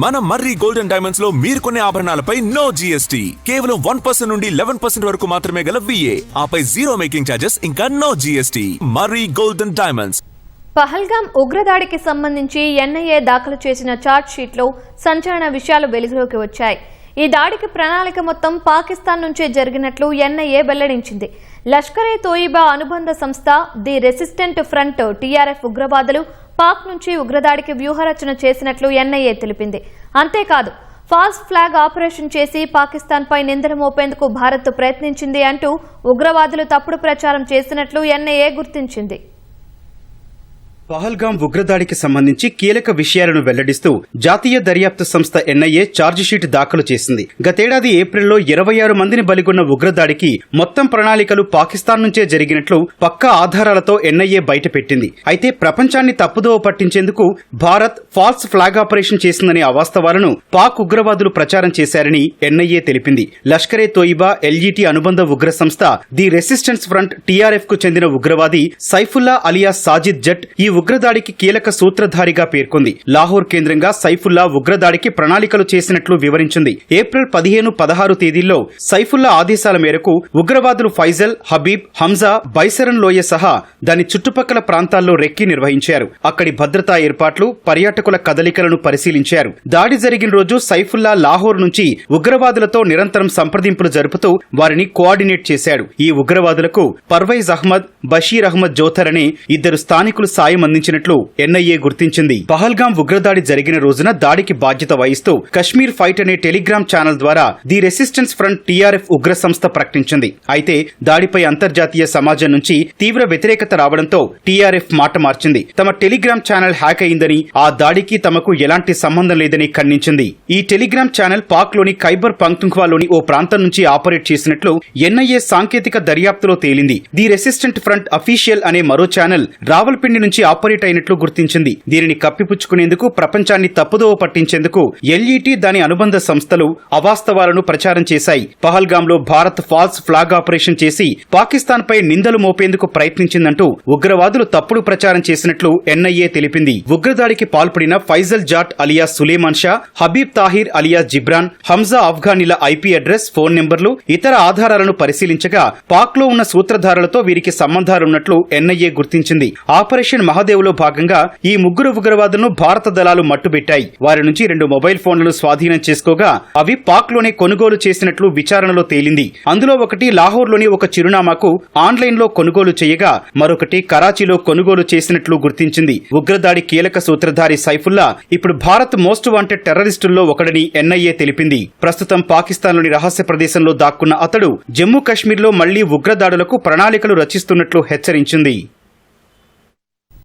మన మర్రి golden diamonds లో మీరు కొనే ఆభరణాలపై నో జీఎస్టీ, కేవలం 1% నుండి 11% వరకు మాత్రమే గల VA, ఆపై జీరో మేకింగ్ ఛార్జెస్ ఇంకా నో జీఎస్టీ. మర్రి గోల్డెన్ డైమండ్స్. పహల్గాం ఉగ్రదాడికి సంబంధించి ఎన్ఐఏ దాఖలు చేసిన ఛార్జ్ షీట్లో సంచలన విషయాలు వెలుగులోకి వచ్చాయి. ఈ దాడికి ప్రణాళిక మొత్తం పాకిస్తాన్ నుంచే జరిగినట్లు ఎన్ఐఏ వెల్లడించింది. లష్కరే తోయిబా అనుబంధ సంస్థ ది రెసిస్టెంట్ ఫ్రంట్ TRF ఉగ్రవాదులు పాక్ నుంచి ఉగ్రదాడికి వ్యూహరచన చేసినట్లు ఎన్ఐఏ తెలిపింది. అంతేకాదు, ఫాల్స్ ఫ్లాగ్ ఆపరేషన్ చేసి పాకిస్తాన్పై నిందలు మోపేందుకు భారత్ ప్రయత్నించింది అంటూ ఉగ్రవాదులు తప్పుడు ప్రచారం చేసినట్లు ఎన్ఐఏ గుర్తించింది. పహల్గాం ఉగ్రదాడికి సంబంధించి కీలక విషయాలను వెల్లడిస్తూ జాతీయ దర్యాప్తు సంస్థ ఎన్ఐఏ ఛార్జిషీట్ దాఖలు చేసింది. గతేడాది ఏప్రిల్లో 26 మందిని బలిగొన్న ఉగ్రదాడికి మొత్తం ప్రణాళికలు పాకిస్తాన్ నుంచే జరిగినట్లు పక్కా ఆధారాలతో ఎన్ఐఏ బయటపెట్టింది. అయితే ప్రపంచాన్ని తప్పుదోవ పట్టించేందుకు భారత్ ఫాల్స్ ఫ్లాగ్ ఆపరేషన్ చేసిందనే అవాస్తవాలను పాక్ ఉగ్రవాదులు ప్రచారం చేశారని ఎన్ఐఏ తెలిపింది. లష్కరే తోయిబా LGT అనుబంధ ఉగ్ర సంస్థ ది రెసిస్టెన్స్ ఫ్రంట్ TRF కు చెందిన ఉగ్రవాది సైఫుల్లా అలియాస్ సాజిద్ జట్ ఈ ఉగ్రదాడికి కీలక సూత్రధారిగా పేర్కొంది. లాహోర్ కేంద్రంగా సైఫుల్లా ఉగ్రదాడికి ప్రణాళికలు చేసినట్లు వివరించింది. ఏప్రిల్ 15, 16 తేదీల్లో సైఫుల్లా ఆదేశాల మేరకు ఉగ్రవాదులు ఫైజల్, హబీబ్, హంజా, బైసరన్ లోయ సహా దాని చుట్టుపక్కల ప్రాంతాల్లో రెక్కి నిర్వహించారు. అక్కడి భద్రతా ఏర్పాట్లు, పర్యాటకుల కదలికలను పరిశీలించారు. దాడి జరిగిన రోజు సైఫుల్లా లాహోర్ నుంచి ఉగ్రవాదులతో నిరంతరం సంప్రదింపులు జరుపుతూ వారిని కోఆర్డినేట్ చేశాడు. ఈ ఉగ్రవాదులకు పర్వైజ్ అహ్మద్, బషీర్ అహ్మద్ జోథర్ అనే ఇద్దరు స్థానికులు సాయం అందించినట్లు ఎన్ఐఏ గుర్తించింది. పహల్గాం ఉగ్రదాడి జరిగిన రోజున దాడికి బాధ్యత వహిస్తూ కశ్మీర్ ఫైట్ అనే టెలిగ్రామ్ ఛానల్ ద్వారా ది రెసిస్టెన్స్ ఫ్రంట్ TRF ఉగ్ర సంస్థ ప్రకటించింది. అయితే దాడిపై అంతర్జాతీయ సమాజం నుంచి తీవ్ర వ్యతిరేకత రావడంతో TRF మాట మార్చింది. తమ టెలిగ్రామ్ ఛానల్ హ్యాక్ అయిందని, ఆ దాడికి తమకు ఎలాంటి సంబంధం లేదని ఖండించింది. ఈ టెలిగ్రామ్ ఛానల్ పాక్ లోని ఖైబర్ పంక్తుంఖ్వాలోని ఓ ప్రాంతం నుంచి ఆపరేట్ చేసినట్లు ఎన్ఐఏ సాంకేతిక దర్యాప్తులో తేలింది. ది రెసిస్టెంట్ ఫ్రంట్ అఫీషియల్ అనే మరో ఛానల్ రావల్పిండి నుంచి ఆపరేట్ అయినట్లు గుర్తించింది. దీనిని కప్పిపుచ్చుకునేందుకు, ప్రపంచాన్ని తప్పుదోవ పట్టించేందుకు LGT దాని అనుబంధ సంస్థలు అవాస్తవాలను ప్రచారం చేశాయి. పహల్గాంలో భారత్ ఫాల్స్ ఫ్లాగ్ ఆపరేషన్ చేసి పాకిస్తాన్ పై నిందలు మోపేందుకు ప్రయత్నించిందంటూ ఉగ్రవాదులు తప్పుడు ప్రచారం చేసినట్లు ఎన్ఐఏ తెలిపింది. ఉగ్రదాడికి పాల్పడిన ఫైజల్ జాట్ అలియాస్ సులేమాన్ షా, హబీబ్ తాహిర్ అలియాస్ జిబ్రాన్, హంజా ఆఫ్ఘానీల IP అడ్రస్, ఫోన్ నెంబర్లు, ఇతర ఆధారాలను పరిశీలించగా పాక్ లో ఉన్న సూత్రధారులతో వీరికి సంబంధాలున్నట్లు ఎన్ఐఏ గుర్తించింది. ఆపరేషన్ మహాదేవ్ లో భాగంగా ఈ ముగ్గురు ఉగ్రవాదులను భారత దళాలు మట్టుబెట్టాయి. వారి నుంచి 2 మొబైల్ ఫోన్లను స్వాధీనం చేసుకోగా అవి పాక్ లోనే కొనుగోలు చేసినట్లు విచారణలో తేలింది. అందులో ఒకటి లాహోర్ లోని ఒక చిరునామాకు ఆన్లైన్ లో కొనుగోలు చేయగా మరొకటి కరాచీలో కొనుగోలు చేసినట్లు గుర్తించింది. ఉగ్రదాడి కీలక సూత్రధారి సైఫుల్లా ఇప్పుడు భారత్ మోస్ట్ వాంటెడ్ టెర్రరిస్టుల్లో ఒకడని ఎన్ఐఏ తెలిపింది. ప్రస్తుతం పాకిస్తాన్ లోని రహస్య ప్రదేశంలో దాక్కున్న అతడు జమ్మూ కశ్మీర్ లో మళ్లీ ఉగ్రదాడులకు ప్రణాళికలు రచిస్తున్నట్లు హెచ్చరించింది.